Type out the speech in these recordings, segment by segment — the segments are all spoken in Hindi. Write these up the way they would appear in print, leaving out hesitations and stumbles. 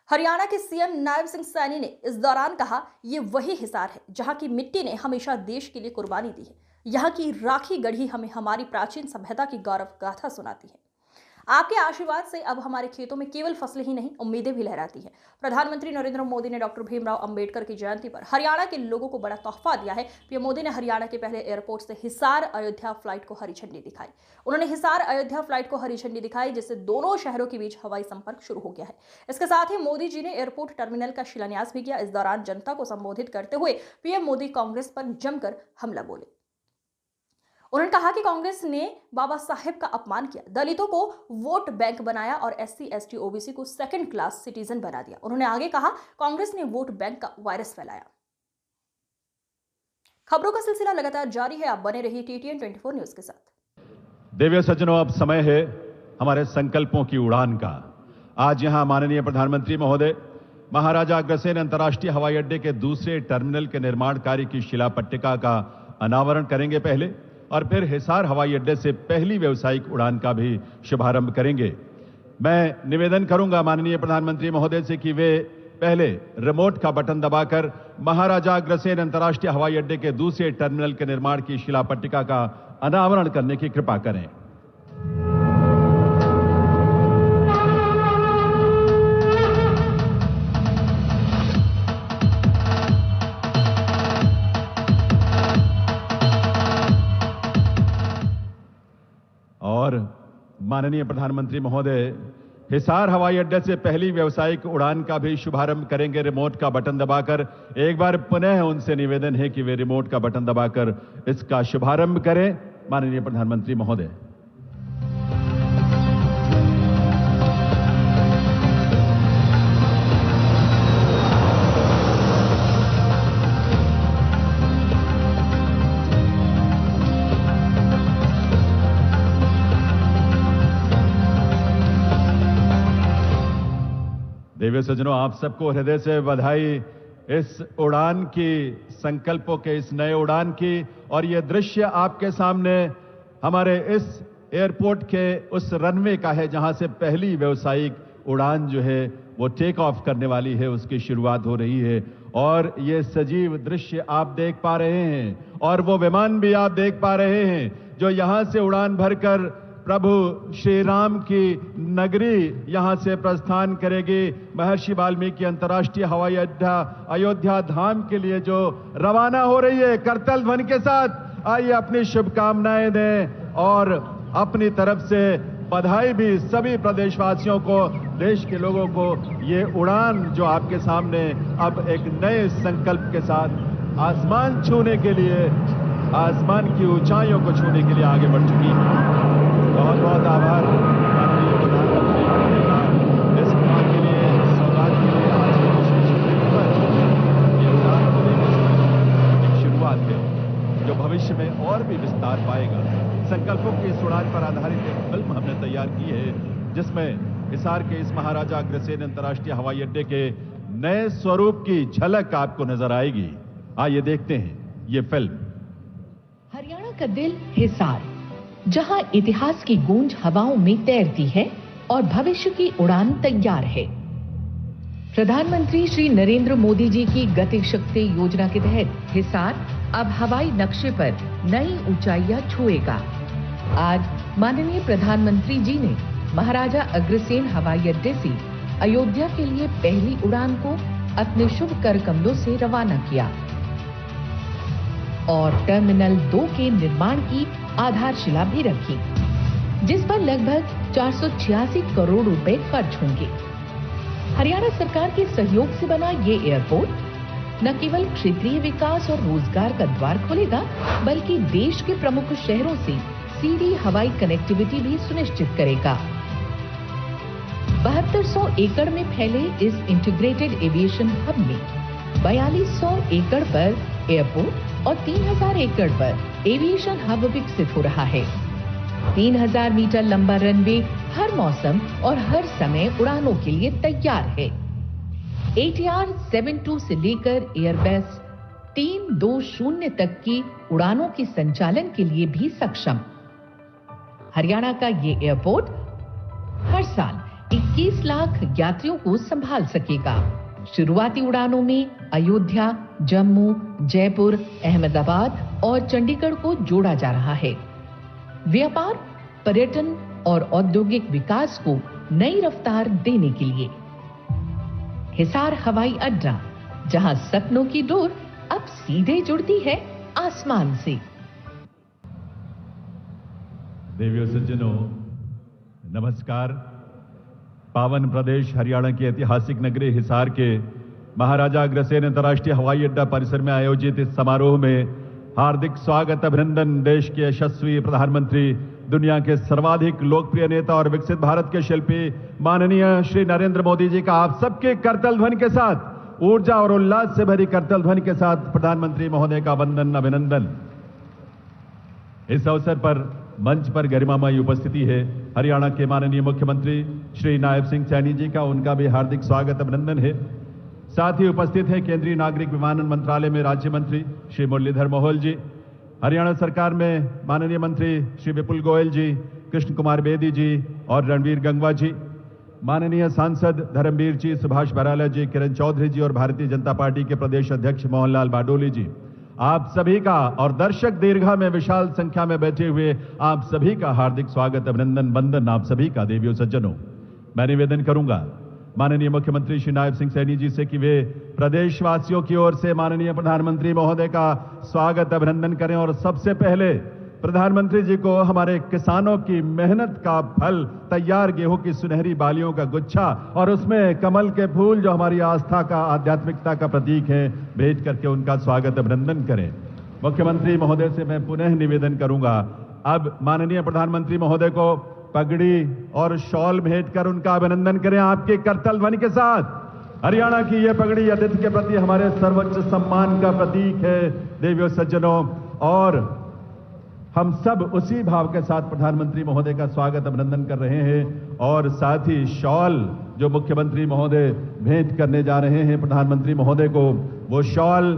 हरियाणा के सीएम नायब सिंह सैनी ने इस दौरान कहा, ये वही हिसार है जहां की मिट्टी ने हमेशा देश के लिए कुर्बानी दी है। यहाँ की राखी गढ़ी हमें हमारी प्राचीन सभ्यता की गौरव गाथा सुनाती है। आपके आशीर्वाद से अब हमारे खेतों में केवल फसलें ही नहीं, उम्मीदें भी लहराती हैं। प्रधानमंत्री नरेंद्र मोदी ने डॉक्टर भीमराव अंबेडकर की जयंती पर हरियाणा के लोगों को बड़ा तोहफा दिया है। पीएम मोदी ने हरियाणा के पहले एयरपोर्ट से हिसार अयोध्या फ्लाइट को हरी झंडी दिखाई। उन्होंने हिसार अयोध्या फ्लाइट को हरी झंडी दिखाई, जिससे दोनों शहरों के बीच हवाई संपर्क शुरू हो गया है। इसके साथ ही मोदी जी ने एयरपोर्ट टर्मिनल का शिलान्यास भी किया। इस दौरान जनता को संबोधित करते हुए पीएम मोदी कांग्रेस पर जमकर हमला बोले। उन्होंने कहा कि कांग्रेस ने बाबा साहेब का अपमान किया, दलितों को वोट बैंक बनाया और एससी, एसटी, ओबीसी को सेकंड क्लास सिटीजन बना दिया। उन्होंने आगे कहा, कांग्रेस ने वोट बैंक का वायरस फैलाया। खबरों का सिलसिला लगातार जारी है। आप बने रहिए TTN 24 न्यूज के साथ। देवियों सज्जनों, अब समय है हमारे संकल्पों की उड़ान का। आज यहां माननीय प्रधानमंत्री महोदय महाराजा अग्रसेन अंतर्राष्ट्रीय हवाई अड्डे के दूसरे टर्मिनल के निर्माण कार्य की शिला पट्टिका का अनावरण करेंगे पहले, और फिर हिसार हवाई अड्डे से पहली व्यावसायिक उड़ान का भी शुभारंभ करेंगे। मैं निवेदन करूंगा माननीय प्रधानमंत्री महोदय से कि वे पहले रिमोट का बटन दबाकर महाराजा अग्रसेन अंतर्राष्ट्रीय हवाई अड्डे के दूसरे टर्मिनल के निर्माण की शिला पट्टिका का अनावरण करने की कृपा करें। और माननीय प्रधानमंत्री महोदय हिसार हवाई अड्डे से पहली व्यावसायिक उड़ान का भी शुभारंभ करेंगे रिमोट का बटन दबाकर। एक बार पुनः उनसे निवेदन है कि वे रिमोट का बटन दबाकर इसका शुभारंभ करें। माननीय प्रधानमंत्री महोदय। देवी सज्जनों, आप सबको हृदय से बधाई इस उड़ान की, संकल्पों के इस नए उड़ान की। और यह दृश्य आपके सामने हमारे इस एयरपोर्ट के उस रनवे का है जहां से पहली व्यावसायिक उड़ान जो है वो टेक ऑफ करने वाली है, उसकी शुरुआत हो रही है। और ये सजीव दृश्य आप देख पा रहे हैं, और वो विमान भी आप देख पा रहे हैं जो यहां से उड़ान भरकर प्रभु श्री राम की नगरी यहां से प्रस्थान करेगी। महर्षि वाल्मीकि अंतर्राष्ट्रीय हवाई अड्डा अयोध्या धाम के लिए जो रवाना हो रही है करतल ध्वनि के साथ। आइए अपनी शुभकामनाएं दें और अपनी तरफ से बधाई भी सभी प्रदेशवासियों को, देश के लोगों को। ये उड़ान जो आपके सामने अब एक नए संकल्प के साथ आसमान छूने के लिए, आसमान की ऊंचाइयों को छूने के लिए आगे बढ़ चुकी है। बहुत बहुत आभार माननीय प्रधानमंत्री महोदय का इस उड़ान के लिए, सौगात के लिए। आज की विशेष दिन पर ये उड़ान को लेकर एक शुरुआत है जो भविष्य में और भी विस्तार पाएगा। संकल्पों की इस उड़ान पर आधारित एक फिल्म हमने तैयार की है जिसमें हिसार के इस महाराजा अग्रसेन अंतर्राष्ट्रीय हवाई अड्डे के नए स्वरूप की झलक आपको नजर आएगी। आइए देखते हैं ये फिल्म। हरियाणा का दिल हिसार, जहां इतिहास की गूंज हवाओं में तैरती है और भविष्य की उड़ान तैयार है। प्रधानमंत्री श्री नरेंद्र मोदी जी की गति शक्ति योजना के तहत हिसार अब हवाई नक्शे पर नई ऊंचाइयां छुएगा। आज माननीय प्रधानमंत्री जी ने महाराजा अग्रसेन हवाई अड्डे से अयोध्या के लिए पहली उड़ान को अपने शुभ कर कमलों से रवाना किया और टर्मिनल 2 के निर्माण की आधारशिला भी रखी, जिस पर लगभग 486 करोड़ रुपए खर्च होंगे। हरियाणा सरकार के सहयोग से बना ये एयरपोर्ट न केवल क्षेत्रीय विकास और रोजगार का द्वार खोलेगा, बल्कि देश के प्रमुख शहरों से सीधी हवाई कनेक्टिविटी भी सुनिश्चित करेगा। 7200 एकड़ में फैले इस इंटीग्रेटेड एविएशन हब में 4200 एकड़ पर एयरपोर्ट और 3000 एकड़ पर एविएशन हब विकसित हो रहा है। 3000 मीटर लंबा रनवे हर मौसम और हर समय उड़ानों के लिए तैयार है। ATR 72 से लेकर एयरबस 320 तक की उड़ानों के संचालन के लिए भी सक्षम। हरियाणा का ये एयरपोर्ट हर साल 21 लाख यात्रियों को संभाल सकेगा। शुरुआती उड़ानों में अयोध्या, जम्मू, जयपुर, अहमदाबाद और चंडीगढ़ को जोड़ा जा रहा है। व्यापार, पर्यटन और औद्योगिक विकास को नई रफ्तार देने के लिए हिसार हवाई अड्डा, जहां सपनों की डोर अब सीधे जुड़ती है आसमान से। देवियों सज्जनों, नमस्कार। पावन प्रदेश हरियाणा की ऐतिहासिक नगरी हिसार के महाराजा अग्रसेन अंतर्राष्ट्रीय हवाई अड्डा परिसर में आयोजित इस समारोह में हार्दिक स्वागत, अभिनंदन। देश के यशस्वी प्रधानमंत्री, दुनिया के सर्वाधिक लोकप्रिय नेता और विकसित भारत के शिल्पी माननीय श्री नरेंद्र मोदी जी का आप सबके करतल ध्वनि के साथ, ऊर्जा और उल्लास से भरी करतल ध्वनि के साथ प्रधानमंत्री महोदय का वंदन, अभिनंदन। इस अवसर पर मंच पर गरिमामयी उपस्थिति है हरियाणा के माननीय मुख्यमंत्री श्री नायब सिंह सैनी जी का, उनका भी हार्दिक स्वागत, अभिनंदन है। साथ ही उपस्थित है केंद्रीय नागरिक विमानन मंत्रालय में राज्य मंत्री श्री मुरलीधर मोहोल जी, हरियाणा सरकार में माननीय मंत्री श्री विपुल गोयल जी, कृष्ण कुमार बेदी जी और रणवीर गंगवा जी, माननीय सांसद धर्मवीर जी, सुभाष बराला जी, किरण चौधरी जी और भारतीय जनता पार्टी के प्रदेश अध्यक्ष मोहनलाल बाडोली जी, आप सभी का और दर्शक दीर्घा में विशाल संख्या में बैठे हुए आप सभी का हार्दिक स्वागत, अभिनंदन, वंदन आप सभी का। देवियों सज्जनों, मैं निवेदन करूंगा माननीय मुख्यमंत्री श्री नायब सिंह सैनी जी से कि वे प्रदेशवासियों की ओर से माननीय प्रधानमंत्री महोदय का स्वागत, अभिनंदन करें और सबसे पहले प्रधानमंत्री जी को हमारे किसानों की मेहनत का फल, तैयार गेहूं की सुनहरी बालियों का गुच्छा और उसमें कमल के फूल जो हमारी आस्था का, आध्यात्मिकता का प्रतीक है, भेंट करके उनका स्वागत, अभिनंदन करें। मुख्यमंत्री महोदय से मैं पुनः निवेदन करूंगा, अब माननीय प्रधानमंत्री महोदय को पगड़ी और शॉल भेंट कर उनका अभिनंदन करें आपके करतल ध्वनि के साथ। हरियाणा की यह पगड़ी अतिथि के प्रति हमारे सर्वोच्च सम्मान का प्रतीक है। देवियों सज्जनों, और हम सब उसी भाव के साथ प्रधानमंत्री महोदय का स्वागत, अभिनंदन कर रहे हैं और साथ ही शॉल जो मुख्यमंत्री महोदय भेंट करने जा रहे हैं प्रधानमंत्री महोदय को, वो शॉल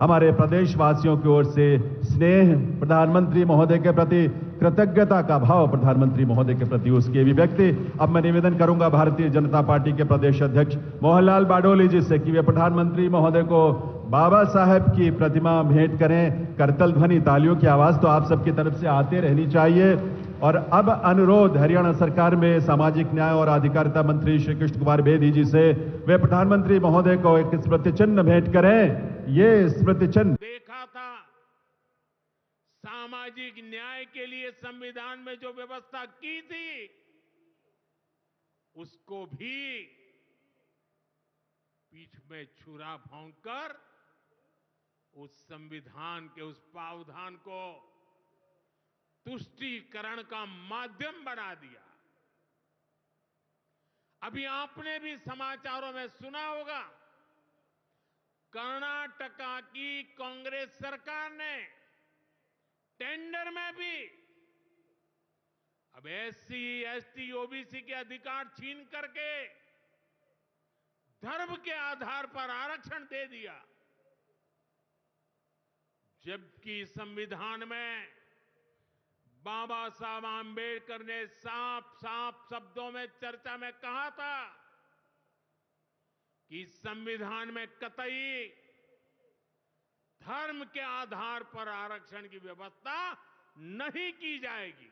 हमारे प्रदेशवासियों की ओर से स्नेह, प्रधानमंत्री महोदय के प्रति कृतज्ञता का भाव, प्रधानमंत्री महोदय के प्रति उसकी अभिव्यक्ति। अब मैं निवेदन करूंगा भारतीय जनता पार्टी के प्रदेश अध्यक्ष मोहनलाल बाडोली जी से कि वे प्रधानमंत्री महोदय को बाबा साहेब की प्रतिमा भेंट करें। करतल ध्वनि, तालियों की आवाज तो आप सबकी तरफ से आते रहनी चाहिए। और अब अनुरोध हरियाणा सरकार में सामाजिक न्याय और अधिकारिता मंत्री श्री कृष्ण कुमार बेदी जी से, वे प्रधानमंत्री महोदय को एक स्मृति चिन्ह भेंट करें। ये स्मृति चिन्ह देखा था, सामाजिक न्याय के लिए संविधान में जो व्यवस्था की थी, उसको भी पीठ में छुरा भोंककर उस संविधान के उस प्रावधान को तुष्टीकरण का माध्यम बना दिया। अभी आपने भी समाचारों में सुना होगा, कर्नाटका की कांग्रेस सरकार ने टेंडर में भी अब एससी, एसटी, ओबीसी के अधिकार छीन करके धर्म के आधार पर आरक्षण दे दिया, जबकि संविधान में बाबा साहब आंबेडकर ने साफ साफ शब्दों में चर्चा में कहा था कि संविधान में कतई धर्म के आधार पर आरक्षण की व्यवस्था नहीं की जाएगी।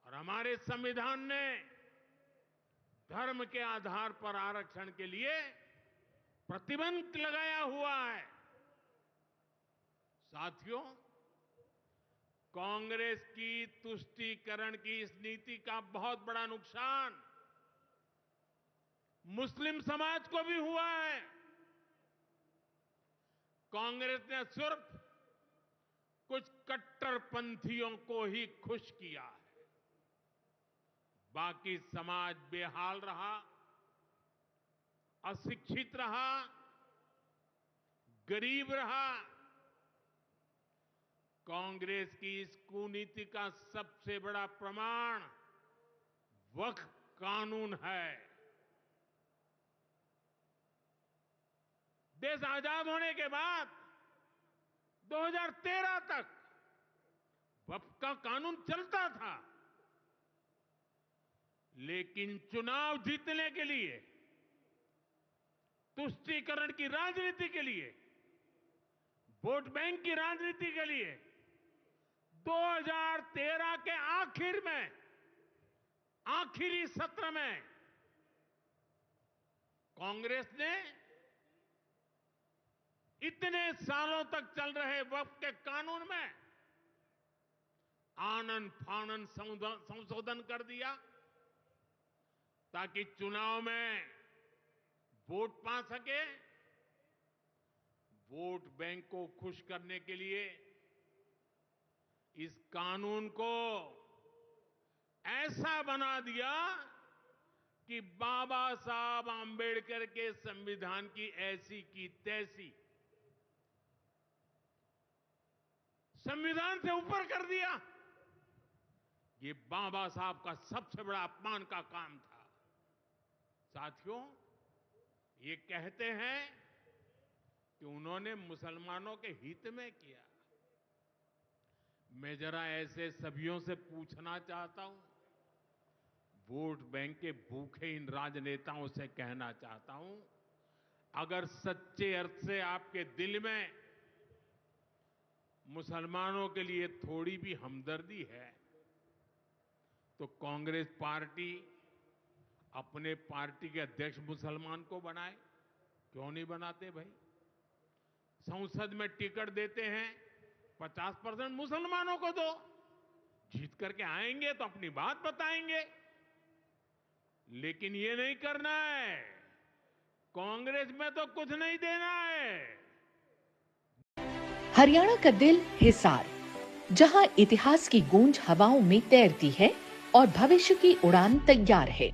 और हमारे संविधान ने धर्म के आधार पर आरक्षण के लिए प्रतिबंध लगाया हुआ है। साथियों, कांग्रेस की तुष्टीकरण की इस नीति का बहुत बड़ा नुकसान मुस्लिम समाज को भी हुआ है। कांग्रेस ने सिर्फ कुछ कट्टरपंथियों को ही खुश किया है, बाकी समाज बेहाल रहा, अशिक्षित रहा, गरीब रहा। कांग्रेस की इस कुनीति का सबसे बड़ा प्रमाण वक्फ कानून है। देश आजाद होने के बाद 2013 तक वक्फ का कानून चलता था, लेकिन चुनाव जीतने के लिए, तुष्टीकरण की राजनीति के लिए, वोट बैंक की राजनीति के लिए 2013 के आखिर में, आखिरी सत्र में कांग्रेस ने इतने सालों तक चल रहे वक्फ के कानून में आनन फानन संशोधन कर दिया ताकि चुनाव में वोट पा सके। वोट बैंक को खुश करने के लिए इस कानून को ऐसा बना दिया कि बाबा साहब आंबेडकर के संविधान की ऐसी की तैसी संविधान से ऊपर कर दिया। ये बाबा साहब का सबसे बड़ा अपमान का काम था। साथियों, ये कहते हैं कि उन्होंने मुसलमानों के हित में किया। मैं जरा ऐसे सभियों से पूछना चाहता हूं, वोट बैंक के भूखे इन राजनेताओं से कहना चाहता हूं, अगर सच्चे अर्थ से आपके दिल में मुसलमानों के लिए थोड़ी भी हमदर्दी है तो कांग्रेस पार्टी अपने पार्टी के अध्यक्ष मुसलमान को बनाए। क्यों नहीं बनाते भाई? संसद में टिकट देते हैं 50% मुसलमानों को दो, जीत करके आएंगे तो अपनी बात बताएंगे। लेकिन ये नहीं करना है। कांग्रेस में तो कुछ नहीं देना है। हरियाणा का दिल हिसार, जहां इतिहास की गूंज हवाओं में तैरती है और भविष्य की उड़ान तैयार है।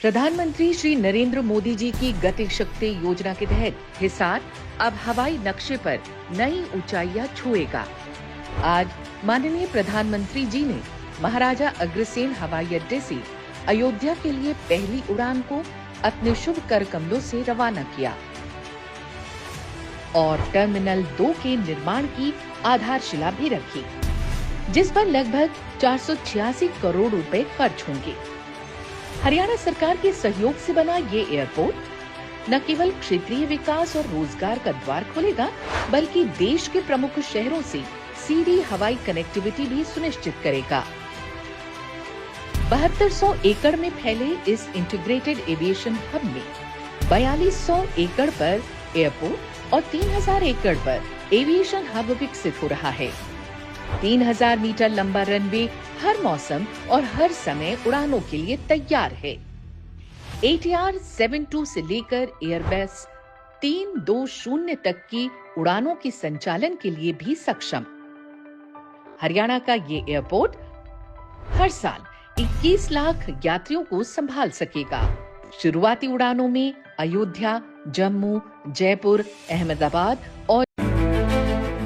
प्रधानमंत्री श्री नरेंद्र मोदी जी की गति शक्ति योजना के तहत हिसार अब हवाई नक्शे पर नई ऊंचाइयां छुएगा। आज माननीय प्रधानमंत्री जी ने महाराजा अग्रसेन हवाई अड्डे से अयोध्या के लिए पहली उड़ान को अपने शुभ कर कमलों से रवाना किया और टर्मिनल 2 के निर्माण की आधारशिला भी रखी, जिस पर लगभग 486 करोड़ रुपए खर्च होंगे। हरियाणा सरकार के सहयोग से बना ये एयरपोर्ट न केवल क्षेत्रीय विकास और रोजगार का द्वार खोलेगा, बल्कि देश के प्रमुख शहरों से सीधी हवाई कनेक्टिविटी भी सुनिश्चित करेगा। 7200 एकड़ में फैले इस इंटीग्रेटेड एविएशन हब में 4200 एकड़ पर एयरपोर्ट और 3000 एकड़ पर एविएशन हब विकसित हो रहा है। 3000 मीटर लंबा रनवे हर मौसम और हर समय उड़ानों के लिए तैयार है। ATR 72 से लेकर एयरबस 320 तक की उड़ानों के संचालन के लिए भी सक्षम। हरियाणा का ये एयरपोर्ट हर साल 21 लाख यात्रियों को संभाल सकेगा। शुरुआती उड़ानों में अयोध्या, जम्मू, जयपुर, अहमदाबाद और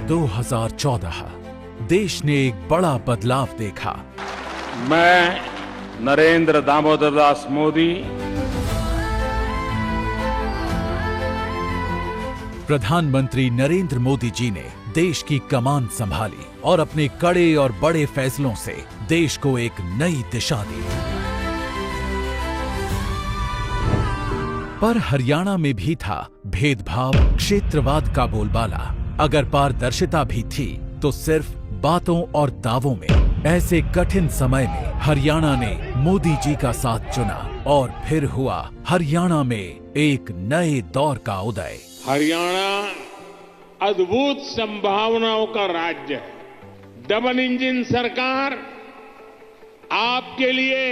2014 देश ने एक बड़ा बदलाव देखा। मैं नरेंद्र दामोदर दास मोदी प्रधानमंत्री नरेंद्र मोदी जी ने देश की कमान संभाली और अपने कड़े और बड़े फैसलों से देश को एक नई दिशा दी। पर हरियाणा में भी था भेदभाव, क्षेत्रवाद का बोलबाला। अगर पारदर्शिता भी थी तो सिर्फ बातों और दावों में। ऐसे कठिन समय में हरियाणा ने मोदी जी का साथ चुना और फिर हुआ हरियाणा में एक नए दौर का उदय। हरियाणा अद्भुत संभावनाओं का राज्य है। डबल इंजन सरकार आपके लिए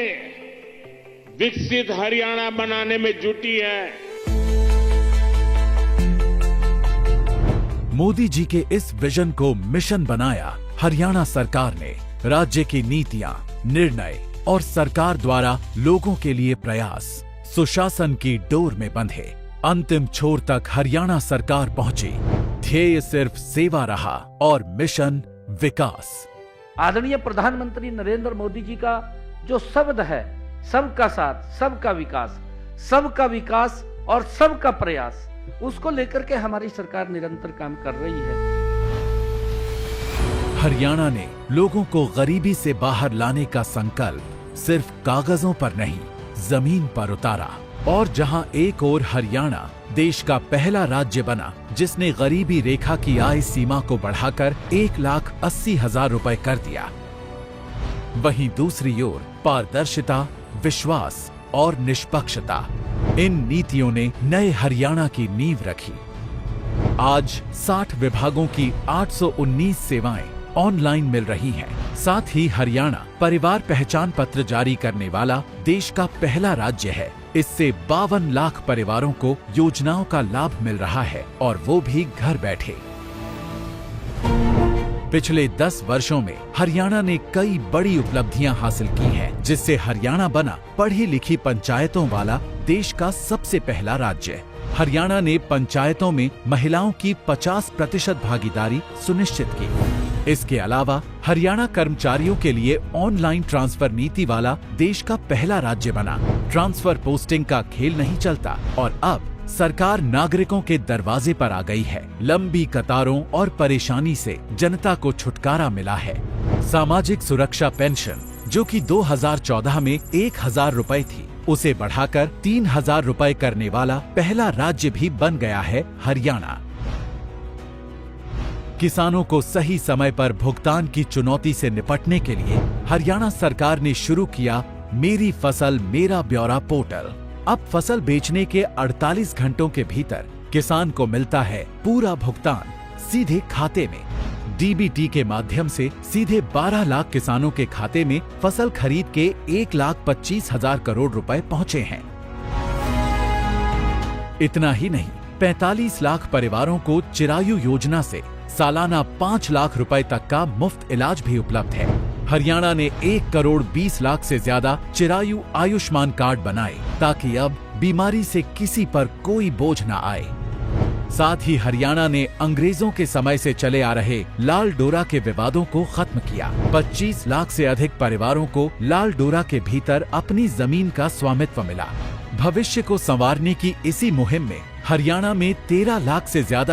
विकसित हरियाणा बनाने में जुटी है। मोदी जी के इस विजन को मिशन बनाया हरियाणा सरकार ने। राज्य की नीतियां, निर्णय और सरकार द्वारा लोगों के लिए प्रयास सुशासन की डोर में बंधे अंतिम छोर तक हरियाणा सरकार पहुंची। ध्येय सिर्फ सेवा रहा और मिशन विकास। आदरणीय प्रधानमंत्री नरेंद्र मोदी जी का जो शब्द है, सबका साथ, सबका विकास और सबका प्रयास, उसको लेकर के हमारी सरकार निरंतर काम कर रही है। हरियाणा ने लोगों को गरीबी से बाहर लाने का संकल्प सिर्फ कागजों पर नहीं, जमीन पर उतारा। और जहां एक ओर हरियाणा देश का पहला राज्य बना जिसने गरीबी रेखा की आय सीमा को बढ़ाकर 1,80,000 रुपए कर दिया, वहीं दूसरी ओर पारदर्शिता, विश्वास और निष्पक्षता, इन नीतियों ने नए हरियाणा की नींव रखी। आज 60 विभागों की 819 सेवाएं ऑनलाइन मिल रही हैं। साथ ही हरियाणा परिवार पहचान पत्र जारी करने वाला देश का पहला राज्य है। इससे 52 लाख परिवारों को योजनाओं का लाभ मिल रहा है और वो भी घर बैठे। पिछले 10 वर्षों में हरियाणा ने कई बड़ी उपलब्धियां हासिल की हैं, जिससे हरियाणा बना पढ़ी लिखी पंचायतों वाला देश का सबसे पहला राज्य। हरियाणा ने पंचायतों में महिलाओं की 50% भागीदारी सुनिश्चित की। इसके अलावा हरियाणा कर्मचारियों के लिए ऑनलाइन ट्रांसफर नीति वाला देश का पहला राज्य बना। ट्रांसफर पोस्टिंग का खेल नहीं चलता और अब सरकार नागरिकों के दरवाजे पर आ गई है। लंबी कतारों और परेशानी से जनता को छुटकारा मिला है। सामाजिक सुरक्षा पेंशन, जो कि 2014 में 1,000 रुपए थी, उसे बढ़ाकर 3,000 रुपए करने वाला पहला राज्य भी बन गया है हरियाणा। किसानों को सही समय पर भुगतान की चुनौती से निपटने के लिए हरियाणा सरकार ने शुरू किया मेरी फसल मेरा ब्यौरा पोर्टल। अब फसल बेचने के 48 घंटों के भीतर किसान को मिलता है पूरा भुगतान सीधे खाते में। डीबीटी के माध्यम से सीधे 12 लाख किसानों के खाते में फसल खरीद के 1,25,000 करोड़ रुपए पहुंचे हैं। इतना ही नहीं, 45 लाख परिवारों को चिरायु योजना से सालाना 5 लाख रुपए तक का मुफ्त इलाज भी उपलब्ध है। हरियाणा ने 1,20,00,000 से ज्यादा चिरायु आयुष्मान कार्ड बनाए ताकि अब बीमारी से किसी पर कोई बोझ न आए। साथ ही हरियाणा ने अंग्रेजों के समय से चले आ रहे लाल डोरा के विवादों को खत्म किया। 25 लाख से अधिक परिवारों को लाल डोरा के भीतर अपनी जमीन का स्वामित्व मिला। भविष्य को संवारने की इसी मुहिम में हरियाणा में 13 लाख से ज्यादा